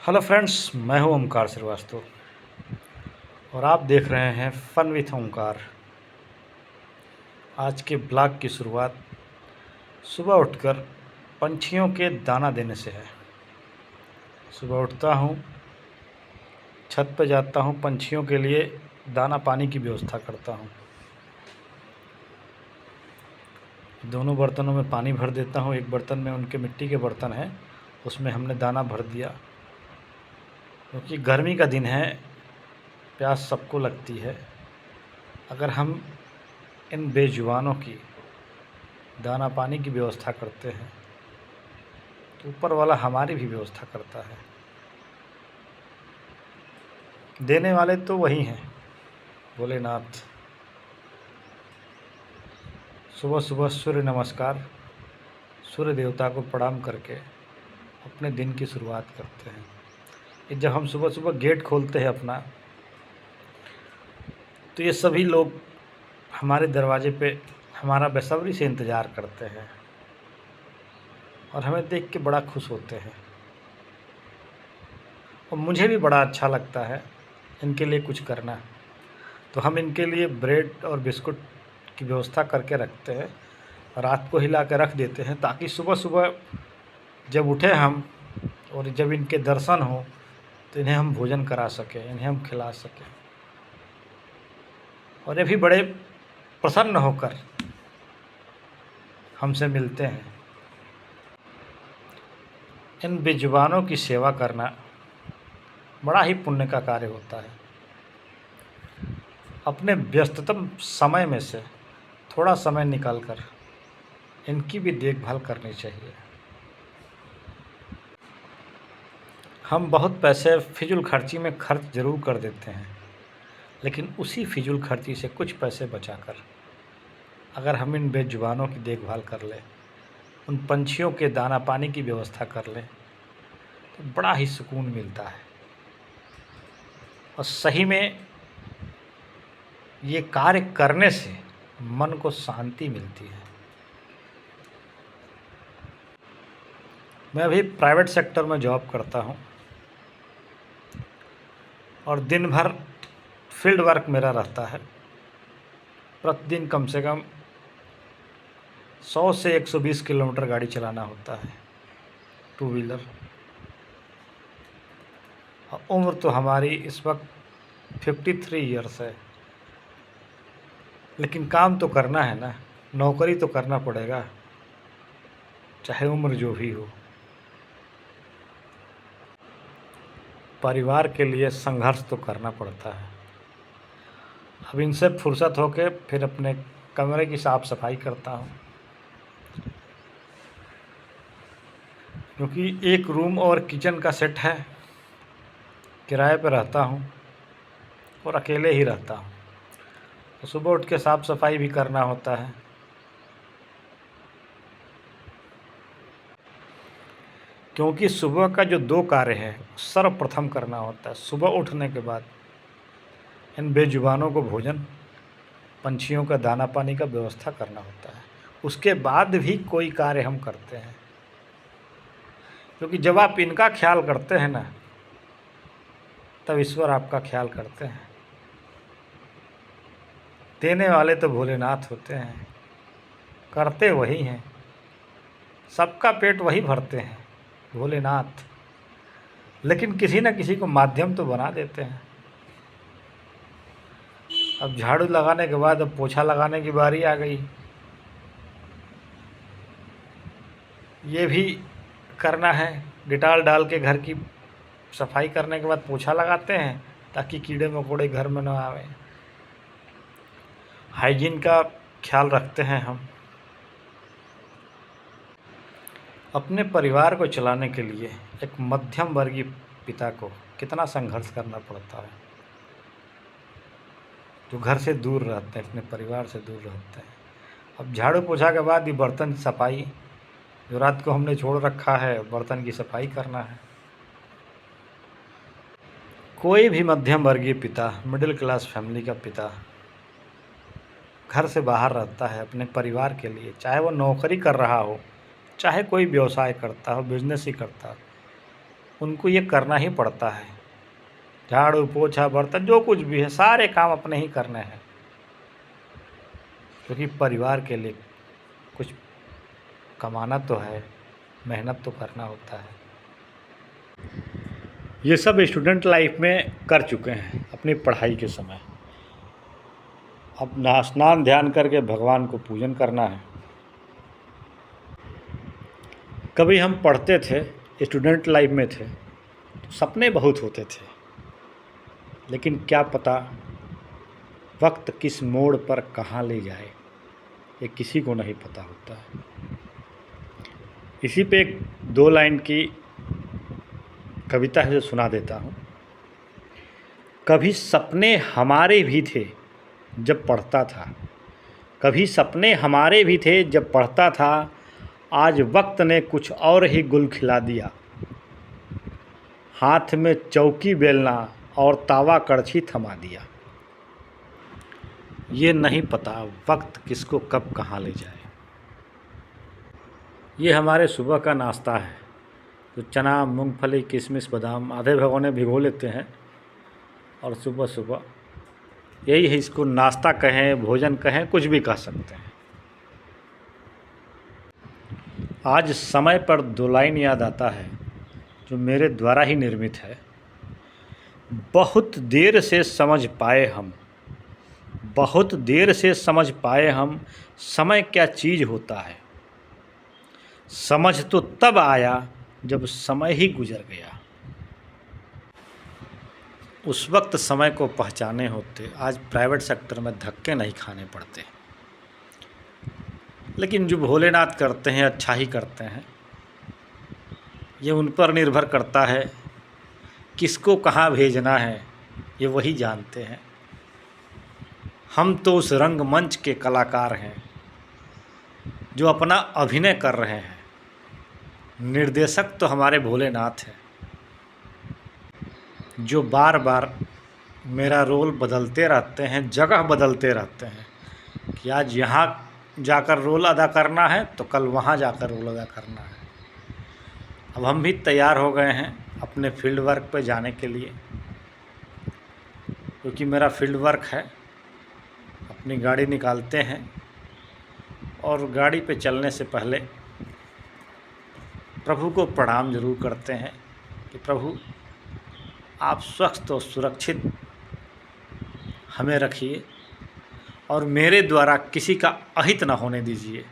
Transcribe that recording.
Hello friends, मैं हूं ओमकार श्रीवास्तव और आप देख रहे हैं फन विथ ओमकार। आज के ब्लॉग की शुरुआत सुबह उठकर पंछियों के दाना देने से है। सुबह उठता हूं, छत पर जाता हूं, पंछियों के लिए दाना पानी की व्यवस्था करता हूं। दोनों बर्तनों में पानी भर देता हूं। एक बर्तन में उनके मिट्टी के बर्तन हैं, उसमें हमने दाना भर दिया। क्योंकि गर्मी का दिन है, प्यास सबको लगती है। अगर हम इन बेजुबानों की दाना पानी की व्यवस्था करते हैं तो ऊपर वाला हमारी भी व्यवस्था करता है। देने वाले तो वही हैं, भोलेनाथ। सुबह सुबह सूर्य नमस्कार, सूर्य देवता को प्रणाम करके अपने दिन की शुरुआत करते हैं। ये जब हम सुबह सुबह गेट खोलते हैं अपना, तो ये सभी लोग हमारे दरवाजे पे हमारा बेसब्री से इंतज़ार करते हैं और हमें देख के बड़ा खुश होते हैं। और मुझे भी बड़ा अच्छा लगता है इनके लिए कुछ करना। तो हम इनके लिए ब्रेड और बिस्कुट की व्यवस्था करके रखते हैं, रात को हिला के रख देते हैं, ताकि सुबह सुबह जब उठे हम और जब इनके दर्शन हो तो इन्हें हम भोजन करा सकें, इन्हें हम खिला सकें और ये भी बड़े प्रसन्न होकर हमसे मिलते हैं। इन बेजुबानों की सेवा करना बड़ा ही पुण्य का कार्य होता है। अपने व्यस्ततम समय में से थोड़ा समय निकालकर इनकी भी देखभाल करनी चाहिए। हम बहुत पैसे फिजूल खर्ची में खर्च ज़रूर कर देते हैं, लेकिन उसी फिजूल खर्ची से कुछ पैसे बचाकर अगर हम इन बेजुबानों की देखभाल कर लें, उन पंछियों के दाना पानी की व्यवस्था कर लें, तो बड़ा ही सुकून मिलता है। और सही में ये कार्य करने से मन को शांति मिलती है। मैं अभी प्राइवेट सेक्टर में जॉब करता हूँ और दिन भर फील्ड वर्क मेरा रहता है। प्रतिदिन कम से कम 100 से 120 किलोमीटर गाड़ी चलाना होता है, टू व्हीलर। और उम्र तो हमारी इस वक्त 53 ईयर्स है, लेकिन काम तो करना है ना, नौकरी तो करना पड़ेगा, चाहे उम्र जो भी हो। परिवार के लिए संघर्ष तो करना पड़ता है। अब इनसे फुर्सत होके फिर अपने कमरे की साफ़ सफाई करता हूँ, क्योंकि एक रूम और किचन का सेट है, किराए पर रहता हूँ और अकेले ही रहता हूँ। तो सुबह उठ के साफ़ सफाई भी करना होता है। क्योंकि सुबह का जो 2 कार्य है सर्वप्रथम करना होता है। सुबह उठने के बाद इन बेजुबानों को भोजन, पंछियों का दाना पानी का व्यवस्था करना होता है। उसके बाद भी कोई कार्य हम करते हैं, क्योंकि जब आप इनका ख्याल करते हैं ना, तब ईश्वर आपका ख्याल करते हैं। देने वाले तो भोलेनाथ होते हैं, करते वही हैं, सबका पेट वही भरते हैं, भोलेनाथ। लेकिन किसी न किसी को माध्यम तो बना देते हैं। अब झाड़ू लगाने के बाद अब पोछा लगाने की बारी आ गई। ये भी करना है। डिटॉल डाल के घर की सफाई करने के बाद पोछा लगाते हैं, ताकि कीड़े मकोड़े घर में न आवे। हाइजीन का ख्याल रखते हैं हम। अपने परिवार को चलाने के लिए एक मध्यम वर्गीय पिता को कितना संघर्ष करना पड़ता है, जो घर से दूर रहते हैं, अपने परिवार से दूर रहते हैं। अब झाड़ू पोछा के बाद ये बर्तन सफाई, जो रात को हमने छोड़ रखा है, बर्तन की सफाई करना है। कोई भी मध्यम वर्गीय पिता, मिडिल क्लास फैमिली का पिता घर से बाहर रहता है अपने परिवार के लिए, चाहे वो नौकरी कर रहा हो, चाहे कोई व्यवसाय करता हो, बिजनेस ही करता हो, उनको ये करना ही पड़ता है। झाड़ू पोछा बर्तन जो कुछ भी है सारे काम अपने ही करने हैं, क्योंकि परिवार के लिए कुछ कमाना तो है, मेहनत तो करना होता है। ये सब स्टूडेंट लाइफ में कर चुके हैं अपनी पढ़ाई के समय। अब स्नान ध्यान करके भगवान को पूजन करना है। कभी हम पढ़ते थे, स्टूडेंट लाइफ में थे, तो सपने बहुत होते थे, लेकिन क्या पता वक्त किस मोड़ पर कहाँ ले जाए ये किसी को नहीं पता होता है। इसी पे एक 2 लाइन की कविता है जो सुना देता हूँ। कभी सपने हमारे भी थे जब पढ़ता था, कभी सपने हमारे भी थे जब पढ़ता था, आज वक्त ने कुछ और ही गुल खिला दिया। हाथ में चौकी बेलना और तावा कड़छी थमा दिया। ये नहीं पता वक्त किसको कब कहाँ ले जाए। ये हमारे सुबह का नाश्ता है, तो चना मूंगफली किशमिश बादाम आधे भगोने भिगो लेते हैं और सुबह सुबह यही है, इसको नाश्ता कहें भोजन कहें कुछ भी कह सकते हैं। आज समय पर 2 लाइन याद आता है जो मेरे द्वारा ही निर्मित है। बहुत देर से समझ पाए हम, बहुत देर से समझ पाए हम, समय क्या चीज़ होता है। समझ तो तब आया जब समय ही गुजर गया। उस वक्त समय को पहचाने होते आज प्राइवेट सेक्टर में धक्के नहीं खाने पड़ते। लेकिन जो भोलेनाथ करते हैं अच्छा ही करते हैं, ये उन पर निर्भर करता है किसको कहाँ भेजना है, ये वही जानते हैं। हम तो उस रंगमंच के कलाकार हैं जो अपना अभिनय कर रहे हैं, निर्देशक तो हमारे भोलेनाथ हैं जो बार बार मेरा रोल बदलते रहते हैं, जगह बदलते रहते हैं कि आज यहाँ जाकर रोल अदा करना है तो कल वहाँ जाकर रोल अदा करना है। अब हम भी तैयार हो गए हैं अपने फील्ड वर्क पे जाने के लिए, क्योंकि मेरा फील्ड वर्क है। अपनी गाड़ी निकालते हैं और गाड़ी पे चलने से पहले प्रभु को प्रणाम जरूर करते हैं कि प्रभु आप स्वस्थ और सुरक्षित हमें रखिए और मेरे द्वारा किसी का अहित न होने दीजिए।